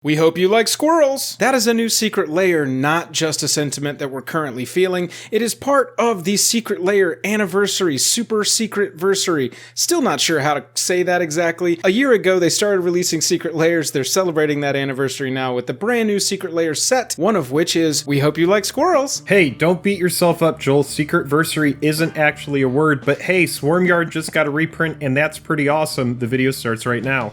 We hope you like squirrels! That is a new Secret Lair, not just a sentiment that we're currently feeling. It is part of the Secret Lair Anniversary, Super Secretversary. Still not sure how to say that exactly. A year ago, they started releasing Secret Lairs. They're celebrating that anniversary now with the brand new Secret Lair set, one of which is We Hope You Like Squirrels. Hey, don't beat yourself up, Joel. Secretversary isn't actually a word, but hey, Swarmyard just got a reprint, and that's pretty awesome. The video starts right now.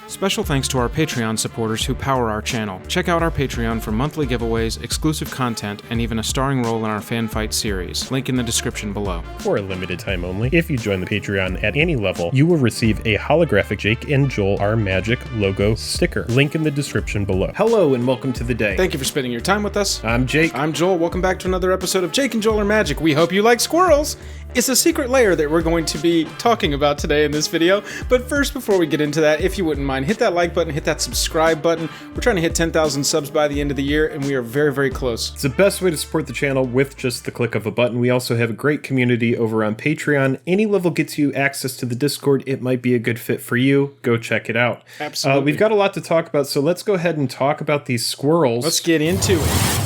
Special thanks to our Patreon supporters who power our channel. Check out our Patreon for monthly giveaways, exclusive content, and even a starring role in our fan fight series. Link in the description below. For a limited time only, if you join the Patreon at any level, you will receive a holographic Jake and Joel Are Magic logo sticker. Link in the description below. Hello and welcome to the day. Thank you for spending your time with us. I'm Jake. I'm Joel. Welcome back to another episode of Jake and Joel Are Magic. We hope you like squirrels. It's a secret lair that we're going to be talking about today in this video. But first, before we get into that, if you wouldn't mind, hit that like button, hit that subscribe button. We're trying to hit 10,000 subs by the end of the year, and we are very, very close. It's the best way to support the channel with just the click of a button. We also have a great community over on Patreon. Any level gets you access to the Discord. It might be a good fit for you. Go check it out. Absolutely. We've got a lot to talk about, so let's go ahead and talk about these squirrels. Let's get into it.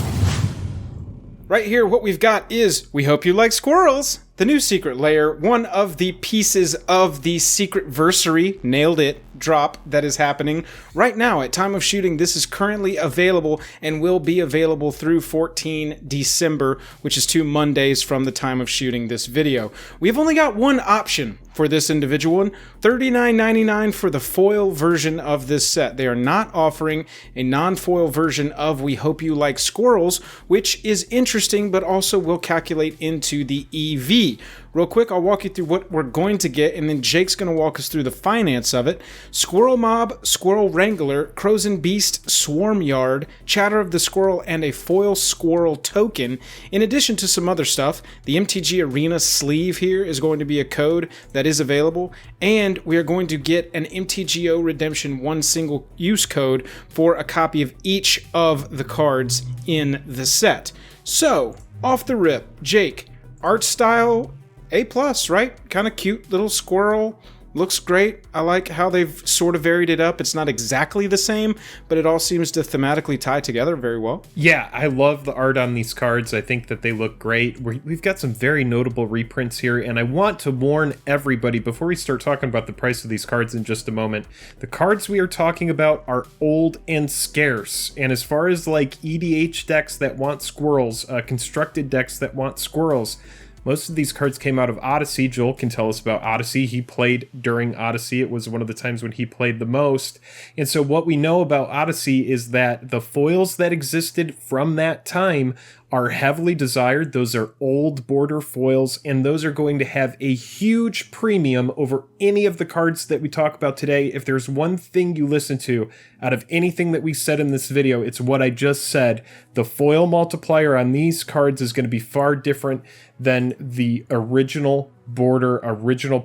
Right here, what we've got is We Hope You Like Squirrels, the new Secret Lair, one of the pieces of the Secretversary, nailed it, drop that is happening right now. At time of shooting, this is currently available and will be available through 14 December, which is 2 Mondays from the time of shooting this video. We've only got one option for this individual one, $39.99 for the foil version of this set. They are not offering a non-foil version of We Hope You Like Squirrels, which is interesting, but also will calculate into the EV. Real quick, I'll walk you through what we're going to get, and then Jake's going to walk us through the finance of it. Squirrel Mob, Squirrel Wrangler, Krosan Beast, Swarmyard, Chatter of the Squirrel, and a foil squirrel token. In addition to some other stuff, the MTG Arena sleeve here is going to be a code that is available, and we are going to get an MTGO Redemption 1 single use code for a copy of each of the cards in the set. So, off the rip, Jake, art style, A+, right? Kind of cute little squirrel. Looks great. I like how they've sort of varied it up. It's not exactly the same, but it all seems to thematically tie together very well. Yeah, I love the art on these cards. I think that they look great. We've got some very notable reprints here, and I want to warn everybody before we start talking about the price of these cards in just a moment. The cards we are talking about are old and scarce, and as far as like EDH decks that want squirrels, constructed decks that want squirrels, most of these cards came out of Odyssey. Joel can tell us about Odyssey. He played during Odyssey. It was one of the times when he played the most. And so what we know about Odyssey is that the foils that existed from that time are heavily desired. Those are old border foils, and those are going to have a huge premium over any of the cards that we talk about today. If there's one thing you listen to out of anything that we said in this video, it's what I just said. The foil multiplier on these cards is going to be far different than the original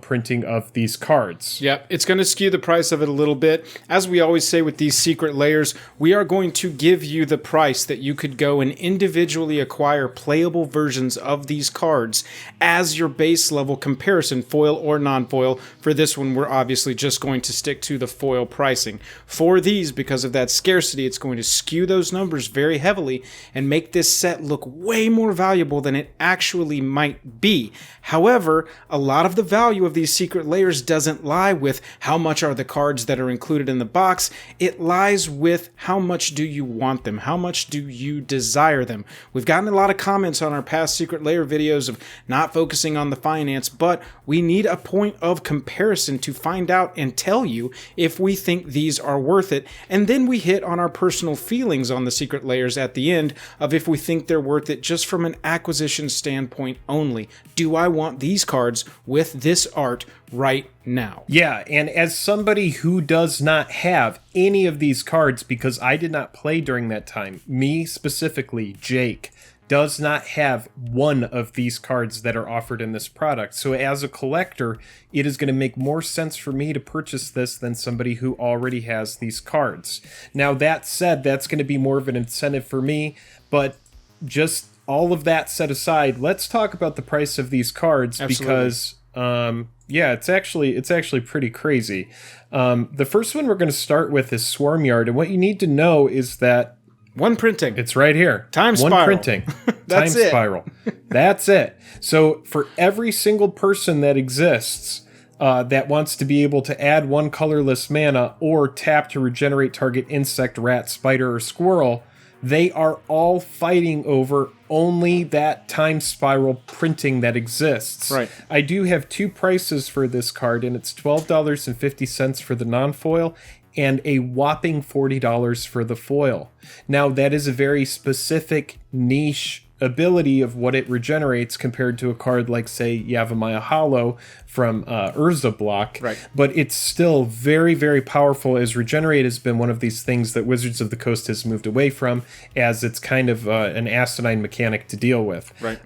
printing of these cards. Yep, it's going to skew the price of it a little bit. As we always say with these secret layers, we are going to give you the price that you could go and individually acquire playable versions of these cards as your base level comparison, foil or non-foil. For this one, we're obviously just going to stick to the foil pricing. For these, because of that scarcity, it's going to skew those numbers very heavily and make this set look way more valuable than it actually might be. However, a lot of the value of these secret layers doesn't lie with how much are the cards that are included in the box. It lies with how much do you want them? How much do you desire them? We've gotten a lot of comments on our past secret layer videos of not focusing on the finance, but we need a point of comparison to find out and tell you if we think these are worth it. And then we hit on our personal feelings on the secret layers at the end of if we think they're worth it just from an acquisition standpoint only. Do I want these cards with this art right now? Yeah, and as somebody who does not have any of these cards, because I did not play during that time, me specifically, Jake, does not have one of these cards that are offered in this product. So as a collector, it is going to make more sense for me to purchase this than somebody who already has these cards. Now, that said, that's going to be more of an incentive for me, but just all of that set aside, let's talk about the price of these cards. Absolutely. Because Yeah, it's actually pretty crazy. The first one we're going to start with is Swarmyard, and what you need to know is that one printing. it's right here. Time one spiral. Printing. That's Time it. spiral. That's it. So for every single person that exists that wants to be able to add one colorless mana or tap to regenerate target insect, rat, spider, or squirrel, they are all fighting over only that time spiral printing that exists. Right. I do have two prices for this card, and it's $12.50 for the non-foil and a whopping $40 for the foil. Now, that is a very specific niche ability of what it regenerates compared to a card like, say, Yavimaya Hollow from Urza block. Right. But it's still very, very powerful, as regenerate has been one of these things that Wizards of the Coast has moved away from, as it's kind of an asinine mechanic to deal with. Right.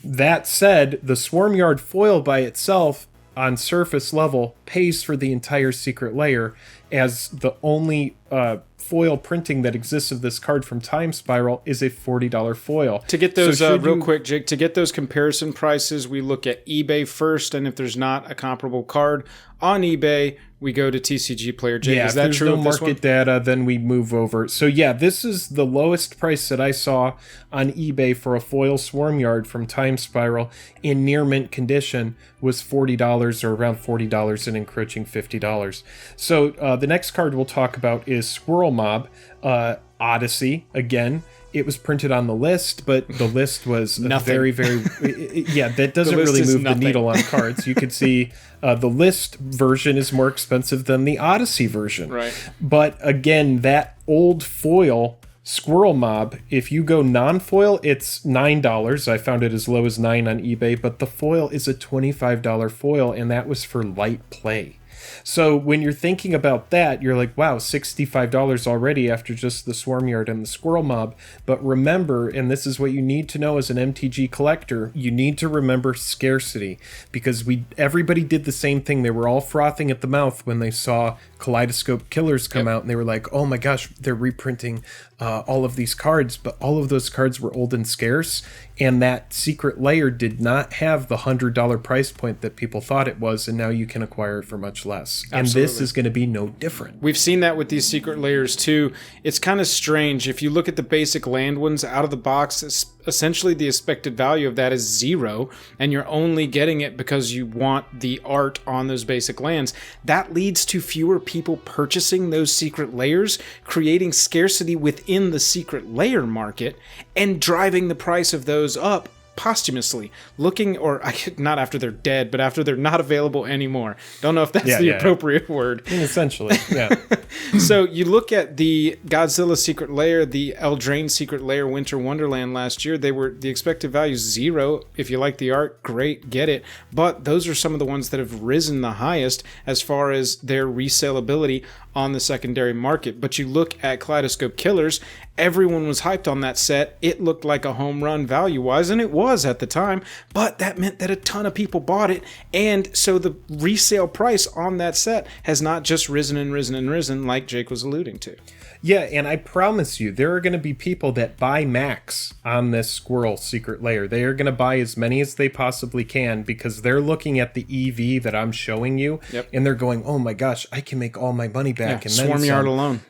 That said, the Swarmyard foil by itself on surface level pays for the entire Secret Lair, as the only foil printing that exists of this card from Time Spiral is a $40 foil. To get those, real quick, Jake, to get those comparison prices, we look at eBay first, and if there's not a comparable card on eBay, we go to TCG Player. Jake, yeah, is that if true? there's no market data, then we move over. So yeah, this is the lowest price that I saw on eBay for a foil Swarmyard from Time Spiral in near mint condition was $40, or around $40 and encroaching $50. So the next card we'll talk about is Squirrel Mob, Odyssey. Again, it was printed on the list, but the list was very, very... yeah, that doesn't really move the needle on cards. You could see the list version is more expensive than the Odyssey version. Right. But again, that old foil Squirrel Mob, if you go non-foil, it's $9. I found it as low as $9 on eBay, but the foil is a $25 foil, and that was for light play. So when you're thinking about that, you're like, wow, $65 already after just the Swarmyard and the Squirrel Mob. But remember, and this is what you need to know as an MTG collector, you need to remember scarcity, because everybody did the same thing. They were all frothing at the mouth when they saw Kaleidoscope Killers come out, and they were like, oh my gosh, they're reprinting all of these cards, but all of those cards were old and scarce, and that Secret Lair did not have the $100 price point that people thought it was, and now you can acquire it for much less. Absolutely. And this is going to be no different. We've seen that with these Secret Lairs too. It's kind of strange. If you look at the basic land ones out of the box, essentially the expected value of that is 0, and you're only getting it because you want the art on those basic lands. That leads to fewer people purchasing those Secret Lairs, creating scarcity within the Secret Lair market, and driving the price of those up posthumously, not after they're dead, but after they're not available anymore. Don't know if that's the appropriate word. Essentially, yeah. So you look at the Godzilla Secret Lair, the Eldraine Secret Lair Winter Wonderland last year, the expected value is 0. If you like the art, great, get it. But those are some of the ones that have risen the highest as far as their resaleability on the secondary market. But you look at Kaleidoscope Killers, everyone was hyped on that set. It looked like a home run value-wise, and it was at the time, but that meant that a ton of people bought it, and so the resale price on that set has not just risen and risen and risen like Jake was alluding to. Yeah, and I promise you, there are going to be people that buy max on this Squirrel Secret Lair. They are going to buy as many as they possibly can because they're looking at the EV that I'm showing you, and they're going, oh my gosh, I can make all my money back. And then Swarmyard alone.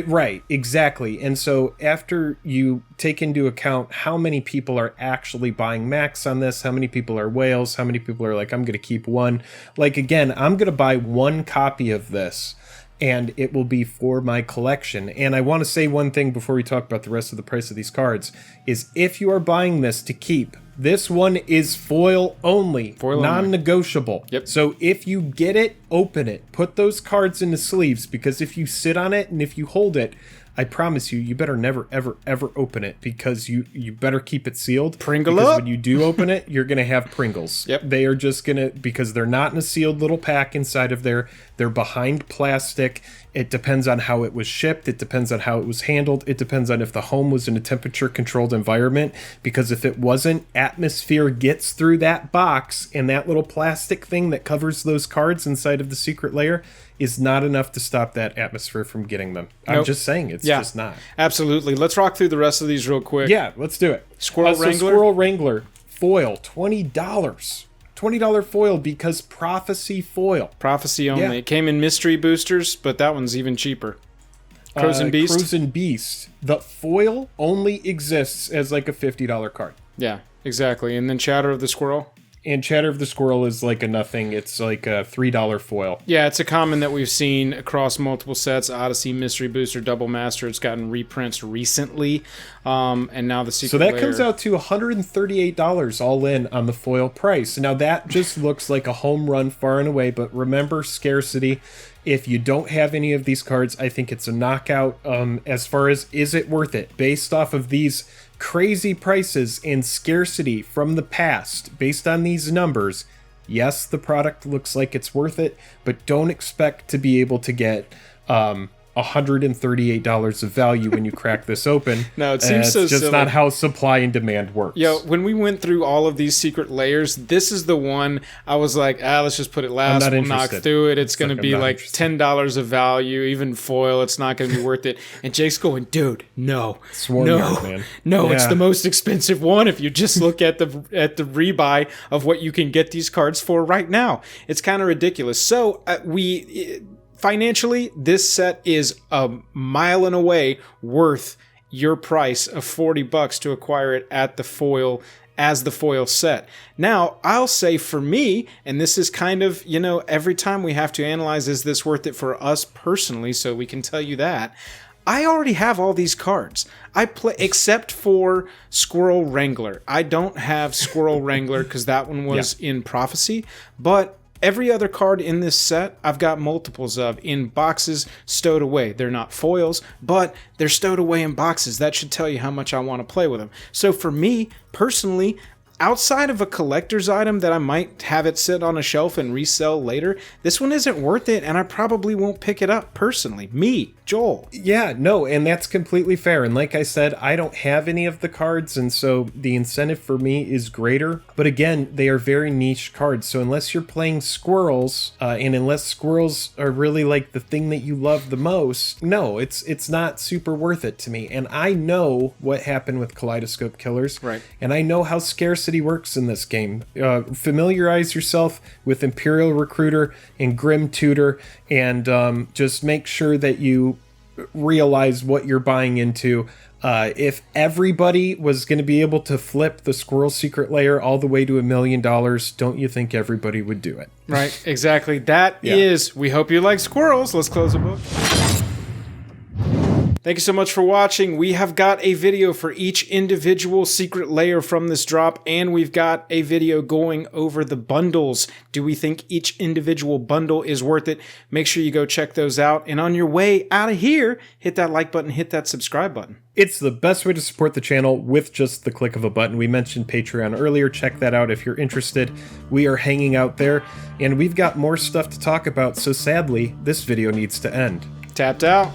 Right, exactly. And so after you take into account how many people are actually buying max on this, how many people are whales, how many people are like, I'm going to keep one. Like, again, I'm going to buy one copy of this, and it will be for my collection. And I want to say one thing before we talk about the rest of the price of these cards, is if you are buying this to keep, this one is foil only, non-negotiable. Yep. So if you get it, open it. Put those cards in the sleeves, because if you sit on it and if you hold it, I promise you, you better never, ever, ever open it, because you better keep it sealed. Pringle because up. when you do open it, you're going to have Pringles. Yep. They are just going to, because they're not in a sealed little pack inside of there. They're behind plastic. It depends on how it was shipped. It depends on how it was handled. It depends on if the home was in a temperature-controlled environment, because if it wasn't, atmosphere gets through that box, and that little plastic thing that covers those cards inside of the Secret Lair is not enough to stop that atmosphere from getting them. I'm just saying, it's just not. Absolutely. Let's rock through the rest of these real quick. Yeah, let's do it. Squirrel Wrangler. Squirrel Wrangler foil, $20. $20 foil because Prophecy foil. Prophecy only. Yeah. It came in mystery boosters, but that one's even cheaper. Krosan Beast? Krosan Beast. The foil only exists as like a $50 card. Yeah, exactly. And then Chatter of the Squirrel? And Chatter of the Squirrel is like a nothing. It's like a $3 foil. Yeah, it's a common that we've seen across multiple sets. Odyssey, Mystery Booster, Double Master. It's gotten reprints recently. And now the Secret Lair. So that comes out to $138 all in on the foil price. Now that just looks like a home run far and away, but remember scarcity. If you don't have any of these cards, I think it's a knockout. As far as is it worth it? Based off of these crazy prices and scarcity from the past, based on these numbers, yes, the product looks like it's worth it, but don't expect to be able to get $138 of value when you crack this open. No, it seems so It's just silly. not how supply and demand works. Yo, when we went through all of these secret layers, this is the one I was like, let's just put it last. I'm not We'll knock interested. through it. It's going to I'm be not like interested. $10 of value, even foil. It's not going to be worth it. And Jake's going, dude, no. Swarmyard, man. No, it's Yeah. the most expensive one if you just look at the rebuy of what you can get these cards for right now. It's kind of ridiculous. So financially, this set is a mile and away worth your price of $40 to acquire it at the foil as the foil set. Now, I'll say for me, and this is kind of, every time we have to analyze, is this worth it for us personally, so we can tell you that. I already have all these cards. I play except for Squirrel Wrangler. I don't have Squirrel Wrangler because that one was in Prophecy, but every other card in this set, I've got multiples of in boxes stowed away. They're not foils, but they're stowed away in boxes. That should tell you how much I want to play with them. So for me, personally, outside of a collector's item that I might have it sit on a shelf and resell later, this one isn't worth it, and I probably won't pick it up personally. Me, Joel. Yeah, no, and that's completely fair. And like I said, I don't have any of the cards, and so the incentive for me is greater. But again, they are very niche cards. So unless you're playing squirrels, and unless squirrels are really like the thing that you love the most, no, it's not super worth it to me. And I know what happened with Kaleidoscope Killers. Right. And I know how scarcity works in this game. Familiarize yourself with Imperial Recruiter and Grim Tutor, and just make sure that you realize what you're buying into. If everybody was going to be able to flip the Squirrel Secret Lair all the way to $1 million, don't you think everybody would do it? Right, exactly. That is We Hope You Like Squirrels. Let's close the book. Thank you so much for watching. We have got a video for each individual secret layer from this drop, and we've got a video going over the bundles. Do we think each individual bundle is worth it? Make sure you go check those out. And on your way out of here, hit that like button, hit that subscribe button. It's the best way to support the channel with just the click of a button. We mentioned Patreon earlier. Check that out if you're interested. We are hanging out there, and we've got more stuff to talk about, so sadly, this video needs to end. Tapped out.